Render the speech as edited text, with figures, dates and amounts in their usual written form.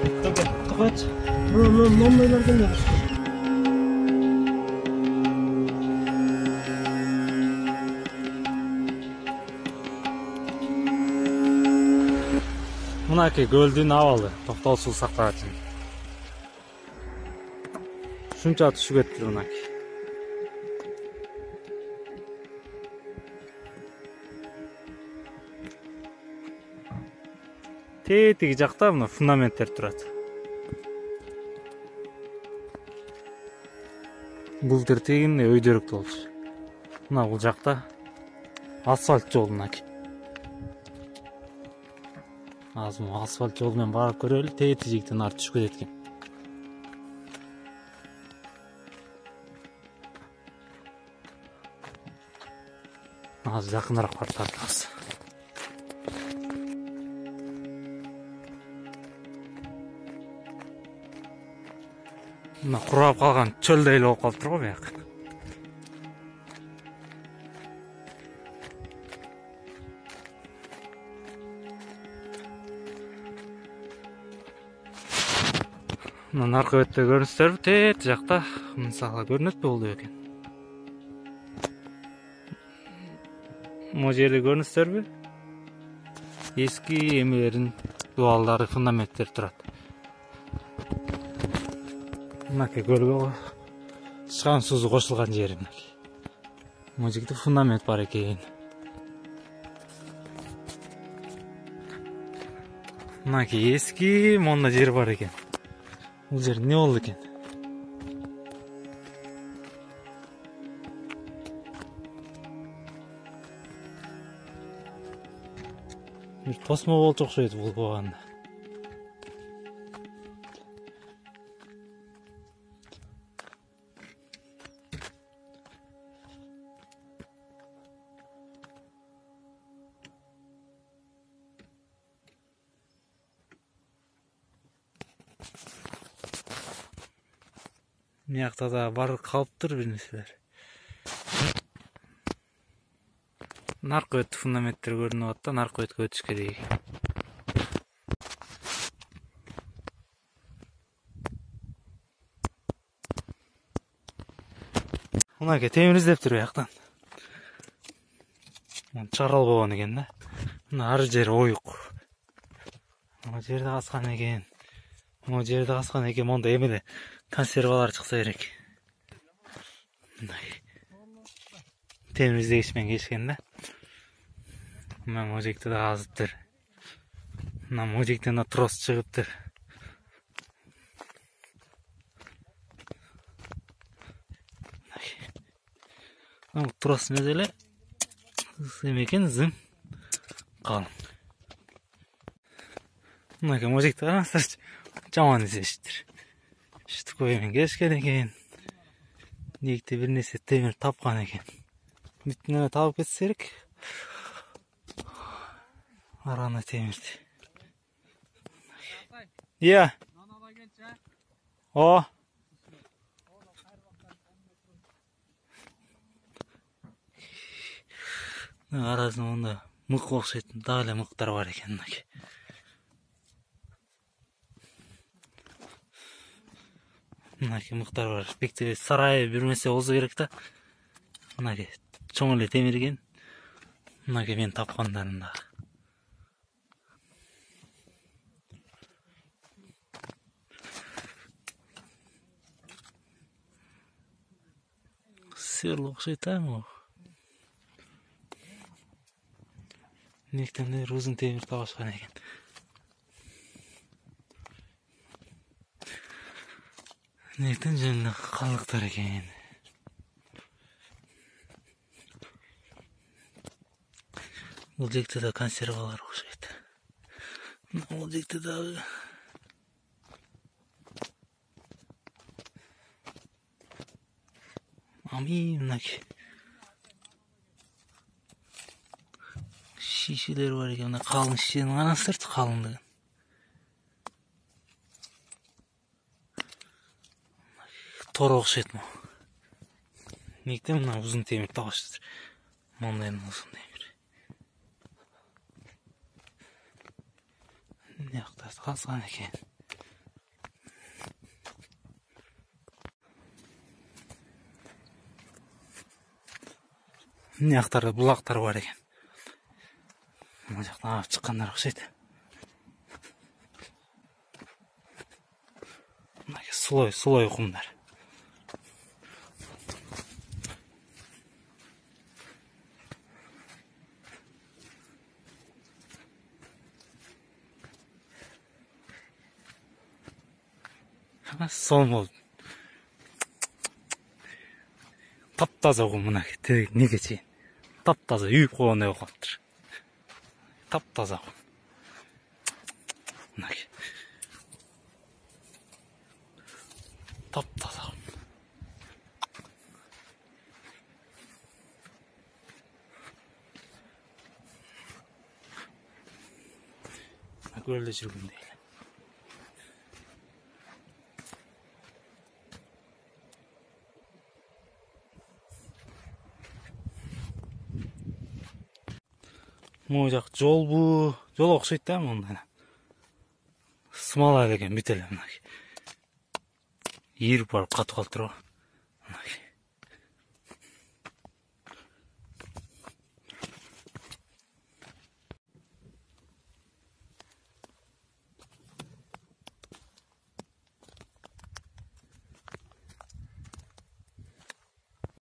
Kaç. Mamalardan da başka. Мынакей көлдүн абалы токтол суу сактагыч. Шунча түшүп кетти мынакей. Тетиги жакта мына фундаменттер турат. Былтыр тегин өйдөрүк болчу. Мына бул жакта асфальт жол мынакей. Азыр асфальт жол менен барып көрөлү, тети жигиттен ары түшүп кетет экен. Азыр жакыныраак барып тартабыз. Мына курап калган чөлдөй эле болуп калыптыр го бияк. Мына арка бетте көрүнүштөрбү? Тет жакта мисалы көрүнөт болду экен. Могу жерде көрүнүштөрбү? Эски эмелердин дуалдары, фундаменттер турат. Мынакей көлгө чыган суусу кошулган жери мынакей. Могу жерде фундамент бар экен. Мынакей эски монда жер бар экен. Бул жер не болду экен? Бир тосмо болчу окшойт бул убагында. Мыякта да бар калыптыр бир нерселер. Наркы өт фундаменттер көрүнүп атты, наркы өткө өтүш керек. Мынакей темир издептир бияктан. Чыгара албаган экен да. Мына ар жер оюк. Могу жерде каскан экен. Могу жерде каскан экен. Монда эмеле консервалар чыкса керек. Темир издегич менен келишкен да. Мына могу жерде да казыптыр. Мына могу жерден да трос чыгыптыр. Мына трос эмес эле эме экен, зым калың. Мынакей могу жерде караңыздарчы, жаман издештир. Штуковый менен келишкен экен. Дегте бир нерсе темир тапкан экен. Бүттүн эле табып кетсе керек. Араны темирди. Iya. О. Арасында монда мык окшойт, дагы эле мыктар бар экен мынакей. Мынакей мыктар бар. Бекте сарай бир нерсе болсо керек да. Мынакей чоң эле темирген. Мынакей мен тапкандарым да. Сырлы окшойт могу. Нектендер узун темир табышкан экен. Нектен жөнүндө калдыктар экен. Бул жекте да консервалар окшойт. Бул жекте дагы мынакей шишелер бар экен. Мына калың шишенин караңыздарчы, калыңдыгын. Тор окшойт могу. Нектен мына узун темир табышыптыр. Мондай узун темир. Мыякта казган экен. Мына жактарда булактар бар экен. Мына жактан агып чыккандар окшойт. Мына сулой кумдар. Сонмол таптаза го мына неге чейин. Таптаза үйүп койгондой болуп калыптыр. Таптаза. Мына таптаза. Көлдө жүргөндөй эле. Могу жак жол окшойт да мындай. Смола деген бүт эле мына. Ийирип барып катып калыптыр го.